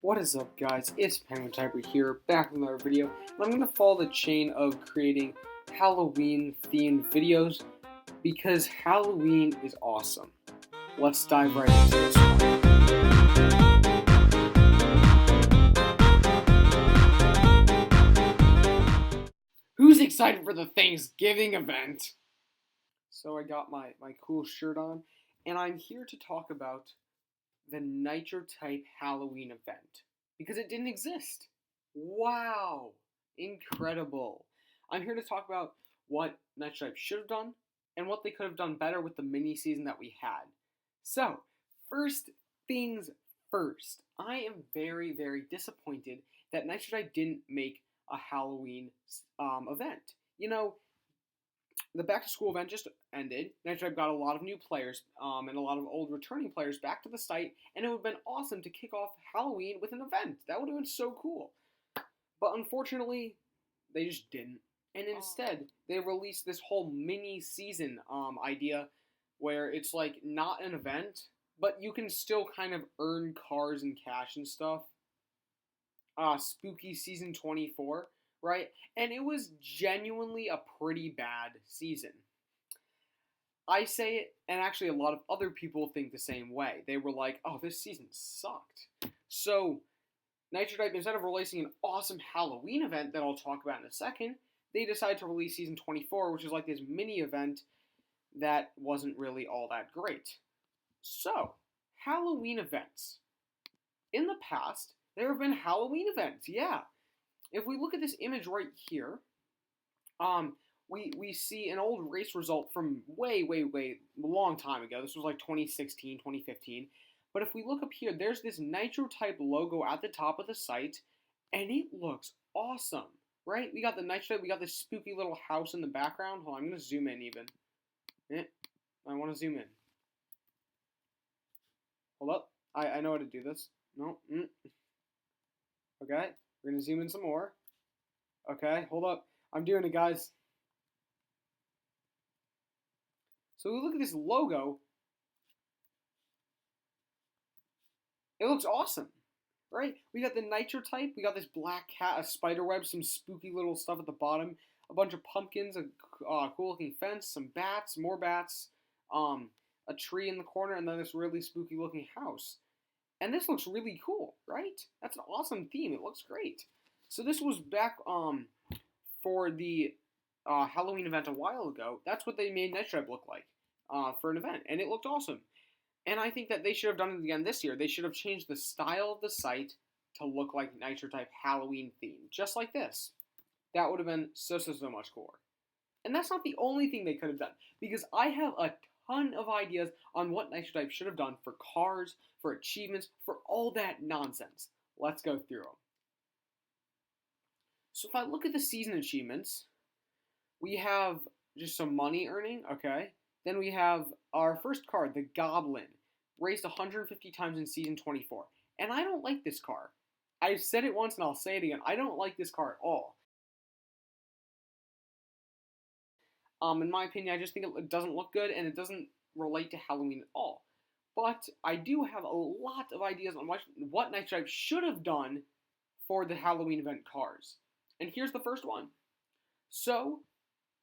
What is up, guys? It's Penguin Typer here, back with another video. And I'm going to follow the chain of creating Halloween-themed videos because Halloween is awesome. Let's dive right into this one. Who's excited for the Thanksgiving event? So I got my cool shirt on, and I'm here to talk about the Nitro type Halloween event because it didn't exist. Wow, incredible. I'm here to talk about what Nitro type should have done and what they could have done better with the mini season that we had. So, first things first, I am very, very disappointed that Nitro type didn't make a Halloween event. You know, the back-to-school event just ended. Nitro got a lot of new players and a lot of old returning players back to the site, and it would have been awesome to kick off Halloween with an event. That would have been so cool. But unfortunately, they just didn't. And instead, they released this whole mini-season idea where it's like not an event, but you can still kind of earn cars and cash and stuff. Spooky Season 24. Right? And it was genuinely a pretty bad season. I say it, and actually a lot of other people think the same way. They were like, oh, this season sucked. So, Nitro type, instead of releasing an awesome Halloween event that I'll talk about in a second, they decided to release Season 24, which is like this mini event that wasn't really all that great. So, Halloween events. In the past, there have been Halloween events, yeah. If we look at this image right here, we see an old race result from way long time ago. This was like 2016, 2015. But if we look up here, there's this Nitro type logo at the top of the site, and it looks awesome, right? We got the Nitro type, we got this spooky little house in the background. Hold on, I'm going to zoom in even. I want to zoom in. Hold up. I know how to do this. No. Okay. We're going to zoom in some more. Okay, hold up. I'm doing it, guys. So we look at this logo. It looks awesome, right? We got the Nitro type. We got this black cat, a spider web, some spooky little stuff at the bottom, a bunch of pumpkins, a cool-looking fence, some bats, more bats, a tree in the corner, and then this really spooky-looking house. And this looks really cool, right? That's an awesome theme. It looks great. So this was back for the Halloween event a while ago. That's what they made Nitro look like for an event, and it looked awesome. And I think that they should have done it again this year. They should have changed the style of the site to look like Nitro type Halloween theme, just like this. That would have been so much cooler. And that's not the only thing they could have done, because I have a ton of ideas on what Nitro type should have done for cars, for achievements, for all that nonsense. Let's go through them. So if I look at the season achievements, we have just some money earning, okay. Then we have our first card, the Goblin, raised 150 times in Season 24. And I don't like this car. I've said it once and I'll say it again. I don't like this car at all. In my opinion, I just think it doesn't look good and it doesn't relate to Halloween at all. But I do have a lot of ideas on what Nitro type should have done for the Halloween event cars. And here's the first one. So,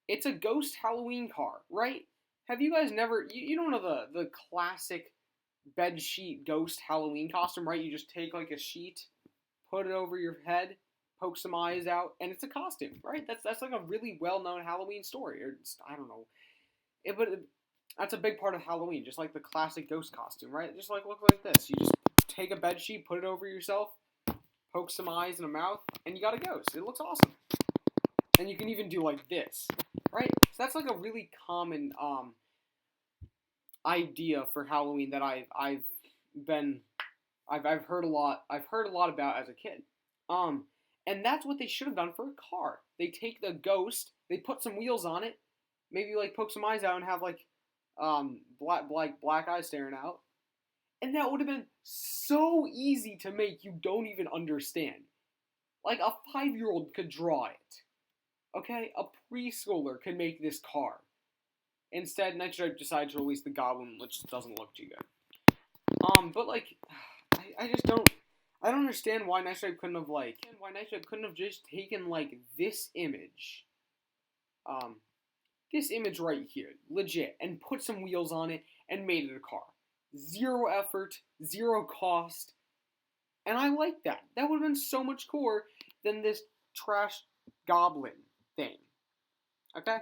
it's a ghost Halloween car, right? Have you guys never, you don't know the classic bed sheet ghost Halloween costume, right? You just take like a sheet, put it over your head, poke some eyes out, and it's a costume, right? That's like a really well-known Halloween story, or I don't know. That's a big part of Halloween, just like the classic ghost costume, right? Just like look like this. You just take a bed sheet, put it over yourself, poke some eyes and a mouth, and you got a ghost. It looks awesome. And you can even do like this, right? So that's like a really common idea for Halloween that I've heard a lot about as a kid. And that's what they should have done for a car. They take the ghost, they put some wheels on it, maybe like poke some eyes out and have like black eyes staring out. And that would have been so easy to make, you don't even understand. Like a 5-year-old could draw it. Okay? A preschooler could make this car. Instead, Nitro decided to release the Goblin, which doesn't look too good. But like, I just don't I don't understand why Nitro couldn't have just taken like this image, um, this image right here, legit, and put some wheels on it and made it a car. Zero effort, zero cost, and I like that. That would have been so much cooler than this trash goblin thing. Okay?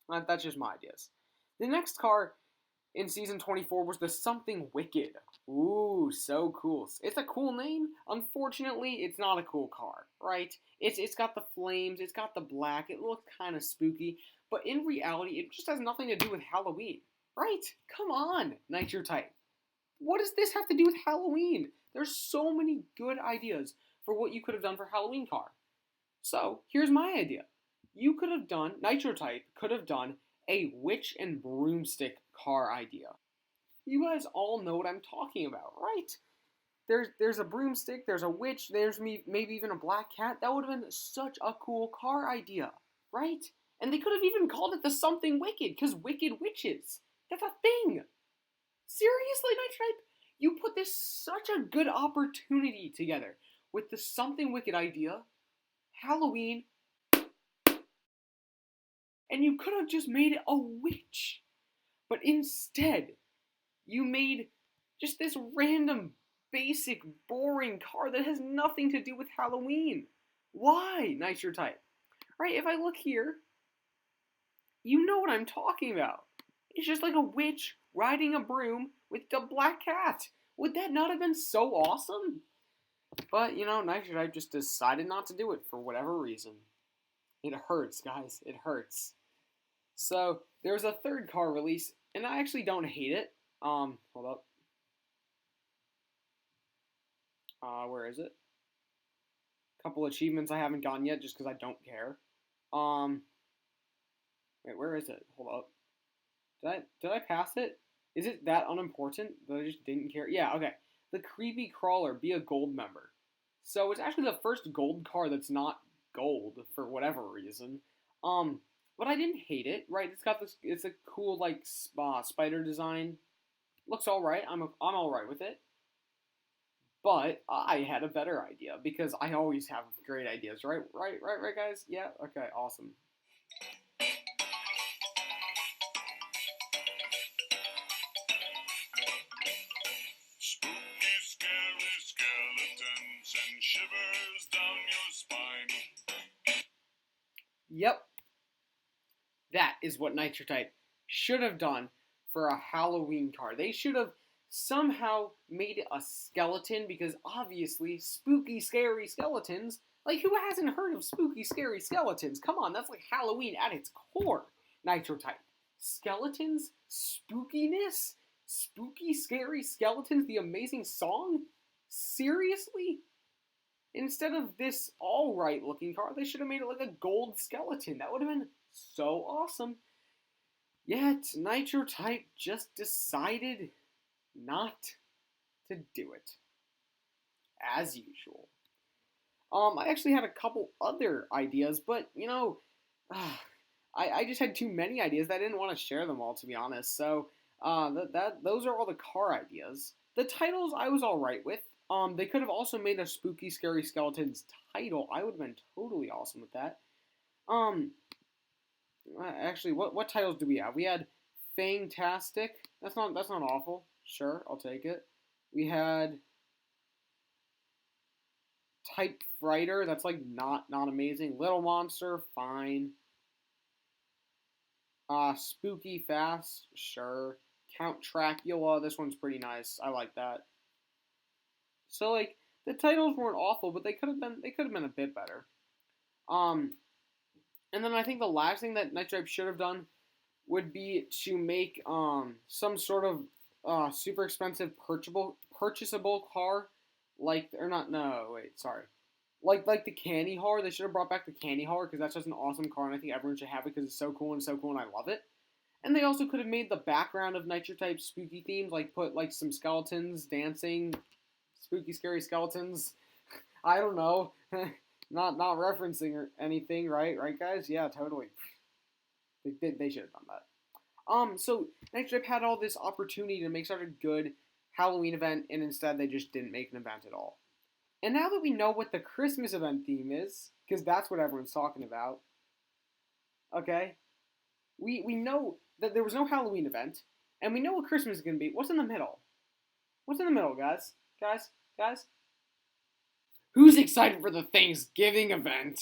That's just my ideas. The next car in season 24 was the Something Wicked. Ooh, so cool. It's a cool name. Unfortunately, it's not a cool car, right? It's got the flames, it's got the black, it looks kind of spooky, but in reality, it just has nothing to do with Halloween, right? Come on, Nitro Type. What does this have to do with Halloween? There's so many good ideas for what you could have done for Halloween car. So, here's my idea. Nitro Type could have done a witch and broomstick car idea. You guys all know what I'm talking about, right? There's a broomstick, there's a witch, there's maybe even a black cat. That would have been such a cool car idea, right? And they could have even called it the Something Wicked, because wicked witches. That's a thing. Seriously, Nitro, you put this such a good opportunity together with the Something Wicked idea, Halloween, and you could have just made it a witch. But instead, you made just this random, basic, boring car that has nothing to do with Halloween. Why, Nitro Type? Right, if I look here, you know what I'm talking about. It's just like a witch riding a broom with the black cat. Would that not have been so awesome? But, Nitro Type just decided not to do it for whatever reason. It hurts, guys. It hurts. So, there's a third car release, and I actually don't hate it. Hold up. Where is it? Couple achievements I haven't gotten yet just because I don't care. Wait, where is it? Hold up. Did I pass it? Is it that unimportant that I just didn't care? Yeah, okay. The Creepy Crawler, be a gold member. So it's actually the first gold car that's not gold for whatever reason. But I didn't hate it, right? It's a cool like spider design. Looks all right. I'm all right with it. But I had a better idea because I always have great ideas, right? Right, guys? Yeah. Okay. Awesome. Spooky, scary skeletons and shivers down your spine. Yep. That is what Nitro Type should have done for a Halloween car. They should have somehow made it a skeleton because obviously spooky, scary skeletons. Like, who hasn't heard of spooky, scary skeletons? Come on, that's like Halloween at its core. Nitro Type. Skeletons? Spookiness? Spooky, scary skeletons? The amazing song? Seriously? Instead of this alright looking car, they should have made it like a gold skeleton. That would have been so awesome. Yet, Nitro Type just decided not to do it. As usual. I actually had a couple other ideas, but, I just had too many ideas that I didn't want to share them all, to be honest. So, those are all the car ideas. The titles I was alright with. They could have also made a Spooky Scary Skeletons title. I would have been totally awesome with that. Actually, what titles do we have? We had Fantastic. That's not awful. Sure, I'll take it. We had Type Frighter. That's like not amazing. Little Monster, fine. Spooky Fast, sure. Count Dracula. This one's pretty nice. I like that. So like the titles weren't awful, but they could have been a bit better. And then I think the last thing that Nitro should have done would be to make some sort of super expensive purchasable car, like like the candy horror. They should have brought back the candy horror because that's just an awesome car, and I think everyone should have it because it's so cool, and I love it. And they also could have made the background of Nitro Type spooky themes, like put like some skeletons dancing, spooky scary skeletons. I don't know. Not referencing or anything, right, guys? Yeah, totally. They should have done that. So Nitro had all this opportunity to make such a good Halloween event, and instead they just didn't make an event at all. And now that we know what the Christmas event theme is, because that's what everyone's talking about, okay? We know that there was no Halloween event, and we know what Christmas is gonna be. What's in the middle? What's in the middle, guys? Guys? Guys? Who's excited for the Thanksgiving event?